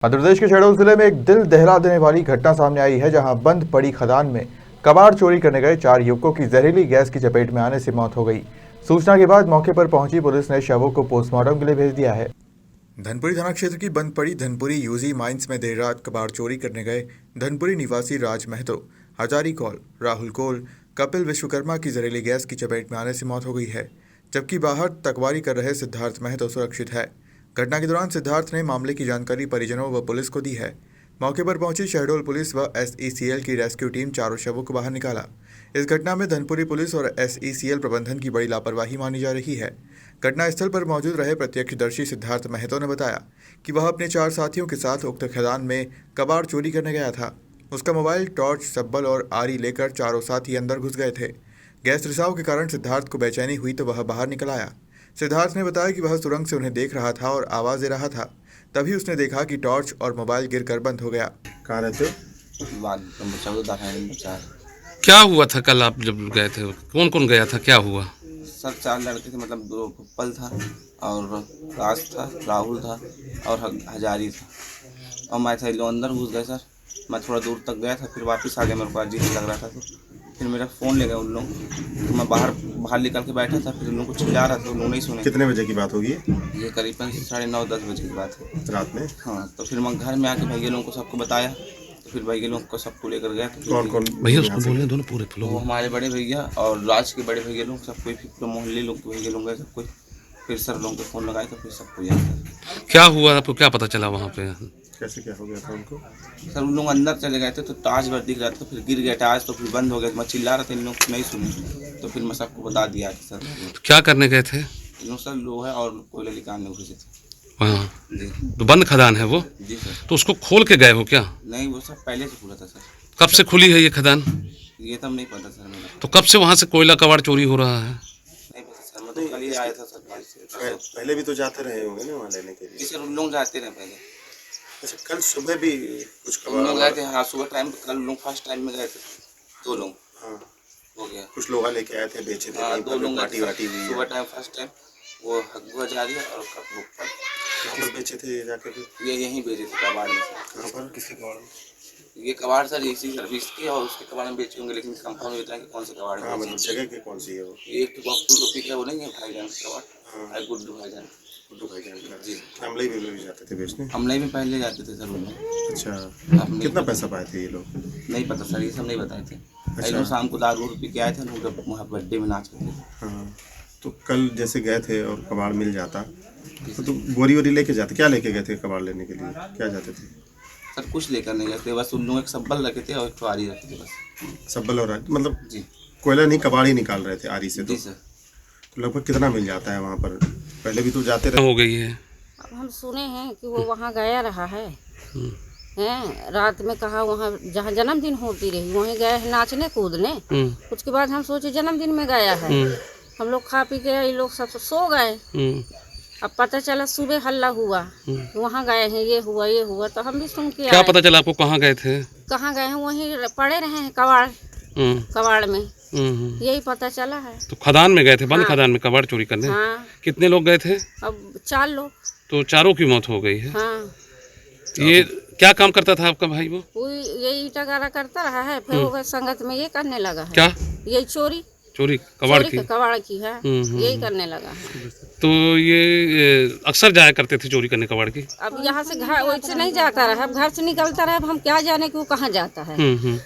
मध्य प्रदेश के शहडोल जिले में एक दिल दहला देने वाली घटना सामने आई है, जहां बंद पड़ी खदान में कबाड़ चोरी करने गए 4 युवकों की जहरीली गैस की चपेट में आने से मौत हो गई। सूचना के बाद मौके पर पहुंची पुलिस ने शवों को पोस्टमार्टम के लिए भेज दिया है। धनपुरी थाना क्षेत्र की बंद पड़ी धनपुरी यूजी माइंस में देर रात कबाड़ चोरी करने गए धनपुरी निवासी राज महतो, हजारी कौल, राहुल कौल, कपिल विश्वकर्मा की जहरीली गैस की चपेट में आने से मौत हो गई है, जबकि बाहर तकवारी कर रहे सिद्धार्थ महतो सुरक्षित है। घटना के दौरान सिद्धार्थ ने मामले की जानकारी परिजनों व पुलिस को दी है। मौके पर पहुंची शहडोल पुलिस व SECL की रेस्क्यू टीम चारों शवों को बाहर निकाला। इस घटना में धनपुरी पुलिस और SECL प्रबंधन की बड़ी लापरवाही मानी जा रही है। घटनास्थल पर मौजूद रहे प्रत्यक्षदर्शी सिद्धार्थ महतो ने बताया कि वह अपने 4 साथियों के साथ उक्त खदान में कबाड़ चोरी करने गया था। उसका मोबाइल, टॉर्च, सब्बल और आरी लेकर चारों साथी अंदर घुस गए थे। गैस रिसाव के कारण सिद्धार्थ को बेचैनी हुई तो वह बाहर निकल आया। सिद्धार्थ ने बताया कि वह सुरंग से उन्हें देख रहा था और आवाज दे रहा था। तभी उसने देखा कि टॉर्च और मोबाइल गिरकर बंद हो गया। कहाँ रहते हो? क्या हुआ था कल आप जब गए थे? कौन कौन गया था, क्या हुआ? सर 4 लड़के थे, मतलब 2 पल था और राज था, राहुल था और हजारी था। और मैं था, अंदर घुस गए सर। मैं थोड़ा दूर तक गया था, फिर वापस आ गया। मेरे को अजीब लग रहा था तो फिर मेरा फ़ोन ले गए उन लोग। तो मैं बाहर निकल के बैठा था, फिर उन लोग को चिल्ला रहा था, उन लोग नहीं सुने। कितने बजे की बात होगी? ये करीबन 9:30-10 बजे की बात है रात में। हाँ, तो फिर मैं घर में आके भैया लोगों को सबको बताया। तो फिर भैया लोग को सबको लेकर गया। तो कौन कौन भैया उसको बोले दोनों पूरे फ्लोर? वो हमारे बड़े भैया और राज के बड़े भैया लोग, सब कोई, फिर मोहल्ले लोग के भैया लोग गए, सब कोई। फिर सर लोगों को फ़ोन लगाए तो फिर सबको याद। क्या हुआ, आपको क्या पता चला वहाँ पे? कैसे क्या हो गया था उनको? सर उन लोग अंदर चले गए थे तो टार्च भर दिख रहा था, फिर गिर गया टार्च, तो फिर बंद हो गया। मैं चिल्ला रहा था, इन लोग नहीं सुने, तो फिर मैं सबको बता दिया कि सर तो क्या करने गए थे? इन लोग सर लोहा और कोयला निकालने घुसे थे। हाँ, जी तो बंद खदान है वो? जी सर। तो उसको खोल के गए हो क्या? नहीं, वो सब पहले से खुला था सर। कब से खुली है ये खदान? ये तब नहीं पता सर मेरा। तो कब से वहाँ से कोयला कबाड़ चोरी हो रहा है? नहीं पता सर, मैं तो कल ही आया था सर भाई से। पहले भी तो जाते रहे होंगे ना वहाँ लेने के लिए? सर उन लोग जाते रहे पहले। अच्छा, कल सुबह भी कुछ उन लोग गए थे। हाँ, सुबह टाइम, कल लोग फर्स्ट टाइम में गए थे 2 लोग। हाँ, हो गया। कुछ लोग लेके आए थे, बेचे थे। हाँ, 2 लोग पार्टी वाटी हुई सुबह टाइम फर्स्ट टाइम। वो हग्गू हजारी और कपड़ों पर किस बेचे थे जाके? ये यहीं बेचे थे कबाड़ में। कहाँ पर? किसके कबाड़? ये कबाड़ सर इसी सर्विस की और उसके कबाड़ में बेचे होंगे, लेकिन कंफर्म नहीं बताएंगे कौन से कबाड़ हाँ, में। मतलब जगह की कौन सी है वो? एक तो बॉक्स टोपी का वो नहीं है भाईजान कबाड़। हाँ, गुड्डू भाईजान। गुड्डू भाईजान का। जी। हमले भी जाते थे बेचने? हमले में पहले जाते थे सर वो लोग। अच्छा, अब कितना पैसा पाए थे ये लोग? नहीं पता सर, ये सब नहीं बताए थे। अच्छा। लोग शाम को दारू पी के आए थे, लोग वहाँ बर्थडे में नाच करते थे। हाँ, तो कल जैसे गए थे और कबाड़ मिल जाता तो बोरी वोरी लेके जाते? क्या लेके गए थे कबाड़ लेने के लिए? क्या जाते थे? सर कुछ लेकर नहीं गए थे, बस उन लोग एक सब्बल रखे थे और एक आरी रखे थे बस। सब्बल और मतलब जी कोयला नहीं, कबाड़ ही निकाल रहे थे आरी से? जी सर। तो लगभग कितना मिल जाता है वहाँ पर? पहले भी तो जाते रहे। हो गई है। अब हम सुने हैं कि वो वहाँ गया रहा है। हैं, रात में कहा वहाँ जहाँ जन्मदिन होती रही वहीं गए हैं नाचने कूदने। उसके बाद हम सोचे जन्मदिन में गया है। हम लोग खा पी के ये लोग सब सो गए। अब पता चला सुबह हल्ला हुआ, वहाँ गए हैं, ये हुआ, तो हम भी सुन के क्या आए। पता चला आपको? कहाँ गए थे? कहाँ गए हैं? वहीं पड़े रहे हैं कबाड़ में। यही पता चला है। तो खदान में गए थे, बंद हाँ। खदान में कबाड़ चोरी करने? हाँ। कितने लोग गए थे? अब 4 लोग। तो चारों की मौत हो गई है। हाँ। ये क्या काम करता था आपका भाई? वो ये ईटा गारा करता रहा है, फिर वो संगत में ये करने लगा है। क्या? यही चोरी कबाड़ की? कबाड़ की है। यही करने लगा है। तो ये अक्सर जाया करते थे चोरी करने कबाड़ की? अब यहाँ से घर वैसे नहीं जाता रहा, अब घर से निकलता रहा। अब हम क्या जाने कि वो कहाँ जाता है।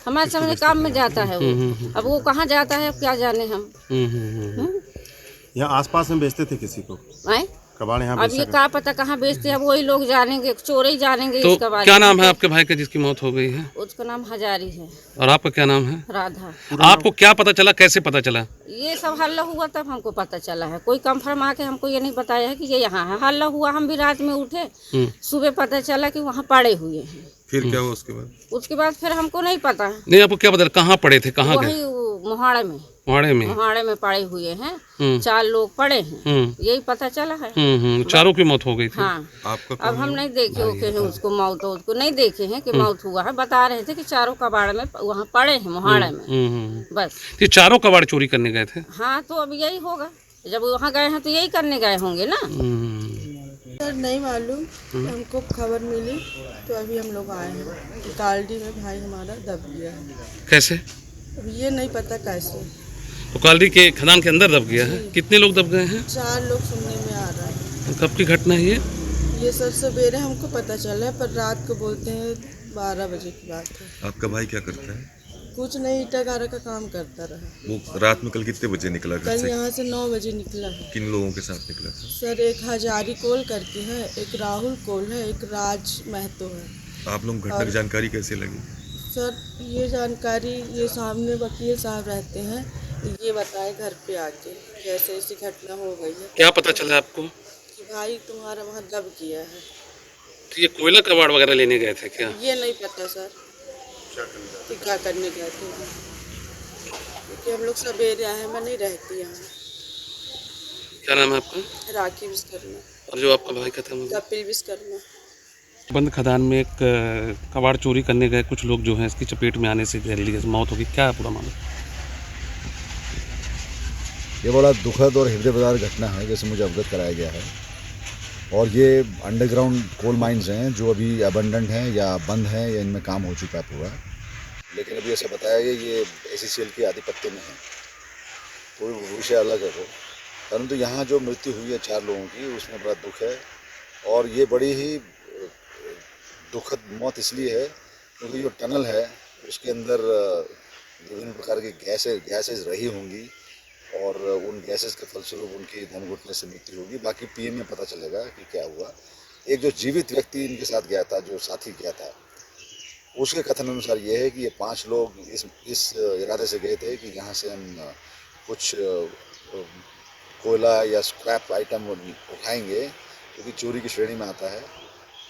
हमारे सामने काम में जाता है वो। अब वो कहाँ जाता है, अब क्या जाने हम। यहाँ आसपास में बेचते थे किसी को आए? कबाड़? यहाँ अब ये क्या पता कहाँ बेचते हैं, अब वही लोग जानेंगे, चोर ही जानेंगे। तो इसका बारे क्या में। नाम है आपके भाई का जिसकी मौत हो गई है? उसका नाम हजारी है। और आपका क्या नाम है? राधा। आपको क्या पता चला, कैसे पता चला? ये सब हल्ला हुआ तब हमको पता चला है। कोई कंफर्म आके हमको ये नहीं बताया है कि ये यहाँ है। हल्ला हुआ, हम भी रात में उठे, सुबह पता चला कि वहाँ पड़े हुए हैं। फिर क्या हुआ उसके बाद? उसके बाद फिर हमको नहीं पता। नहीं, आपको क्या पता? कहाँ पड़े थे, कहाँ गए? वही मोहाड़े में। मोहाड़े में पड़े हुए हैं। 4 लोग पड़े हैं, यही पता चला है। चारों की मौत हो गई थी। हाँ। आपका अब हम नहीं देखे ओके हैं उसको मौत, उसको नहीं देखे हैं कि मौत हुआ है। बता रहे थे कि चारों कबाड़ में वहाँ पड़े हैं मोहाड़े में। बस ये चारों कबाड़ चोरी करने गए थे? हाँ, तो अब यही होगा। जब वहाँ गए हैं तो यही करने गए होंगे ना। सर नहीं मालूम, हमको खबर मिली तो अभी हम लोग आए हैं। कालडी में भाई हमारा दब गया है। कैसे? अब ये नहीं पता कैसे। तो कालडी के खदान के अंदर दब गया है। कितने लोग दब गए हैं? 4 लोग सुनने में आ रहा है। तो कब की घटना है ये? ये सर सवेरे हमको पता चला है, पर रात को बोलते हैं 12 बजे की बात है। आपका भाई क्या करता है? कुछ नहीं, ईटा गारा का काम करता रहा। वो रात में कल कितने बजे निकला घर कल से? यहाँ से 9 बजे निकला है। किन लोगों के साथ निकला था? सर एक हजारी कोल करके है, एक राहुल कोल है, एक राज महतो है। आप लोग घटना की जानकारी कैसे लगी? सर ये जानकारी ये सामने वकील साहब रहते हैं, ये बताए घर पे आके जैसे ऐसी घटना हो गई है क्या पता चला आपको? कि भाई तुम्हारा वहाँ दब गया है। तो ये कोयला कबाड़ वगैरह लेने गए थे क्या? ये नहीं पता सर कि क्या करने गए थे, क्योंकि हम लोग सवेरे आए हैं। मैं नहीं रहती यहाँ। क्या नाम है आपका? राखी विश्वकर्मा, और जो आपका भाई खत्म हो गया? कपिल विश्वकर्मा। बंद खदान में एक कबाड़ चोरी करने गए कुछ लोग जो हैं इसकी चपेट में आने से जहरीली गैस मौत होगी। क्या है पूरा मामला? ये बड़ा दुखद और हृदय विदारक घटना है, जैसे मुझे अवगत कराया गया है। और ये अंडरग्राउंड कोल माइंस हैं जो अभी अबंडेंट हैं या बंद हैं या इनमें काम हो चुका है पूरा। लेकिन अभी ऐसा बताया गया ये ACCL के आधिपत्य में है, कोई विषय अलग है वो। परंतु यहाँ जो मृत्यु हुई है 4 लोगों की, उसमें बड़ा दुख है। और ये बड़ी ही दुखद मौत इसलिए है क्योंकि जो टनल है उसके अंदर विभिन्न प्रकार की गैसेज रही होंगी और उन गैसेस के फलस्वरूप उनकी दम घुटने से मृत्यु होगी। बाकी PM में पता चलेगा कि क्या हुआ। एक जो जीवित व्यक्ति इनके साथ गया था, जो साथी गया था, उसके कथन अनुसार ये है कि ये 5 लोग इस इरादे से गए थे कि यहाँ से हम कुछ कोयला या स्क्रैप आइटम उठाएंगे, क्योंकि चोरी की श्रेणी में आता है।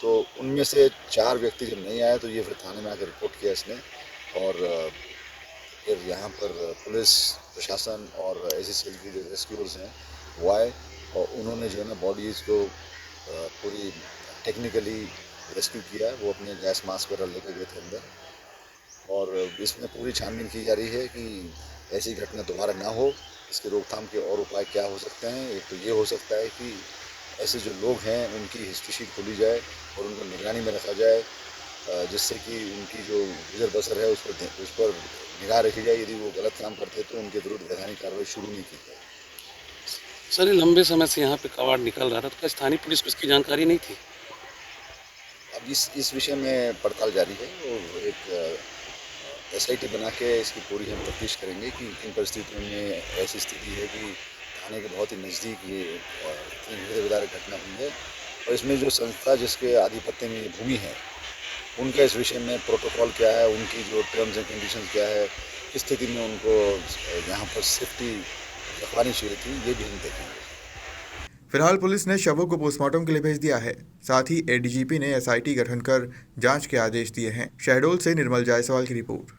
तो उनमें से 4 व्यक्ति जब नहीं आए तो ये फिर थाने में आकर रिपोर्ट किया इसने। और फिर यहाँ पर पुलिस प्रशासन और ACCL की जो रेस्क्यूअर्स हैं वो आए और उन्होंने जो है ना बॉडीज़ को पूरी टेक्निकली रेस्क्यू किया। वो अपने गैस मास्क वगैरह लेकर गए थे अंदर। और इसमें पूरी छानबीन की जा रही है कि ऐसी घटना दोबारा ना हो। इसके रोकथाम के और उपाय क्या हो सकते हैं। एक तो ये हो सकता है कि ऐसे जो लोग हैं उनकी हिस्ट्री शीट खोली जाए और उनको निगरानी में रखा जाए, जिससे कि उनकी जो गुजर बसर है उस पर निगाह रखी जाए। यदि वो गलत काम करते तो उनके विरुद्ध वैधानिक कार्रवाई शुरू नहीं की जाए। सर ये लंबे समय से यहाँ पे कबाड़ निकल रहा था, तो क्या स्थानीय पुलिस को इसकी जानकारी नहीं थी? अब इस विषय में पड़ताल जारी है और एक SIT बना के इसकी पूरी हम तफ्तीश करेंगे कि किन परिस्थितियों में ऐसी स्थिति है कि थाने के बहुत ही नज़दीक ये हृदय विदारक घटना हुई है। और इसमें जो संस्था जिसके आधिपत्य में ये भूमि है उनका इस विषय में प्रोटोकॉल क्या है, उनकी जो टर्म्स एंड कंडीशंस क्या है, किस स्थिति में उनको यहाँ पर सेफ्टी रखवानी चाहिए थी, ये भी हम देखेंगे। फिलहाल पुलिस ने शवों को पोस्टमार्टम के लिए भेज दिया है। साथ ही ADGP ने SIT गठन कर जांच के आदेश दिए हैं। शहडोल से निर्मल जायसवाल की रिपोर्ट।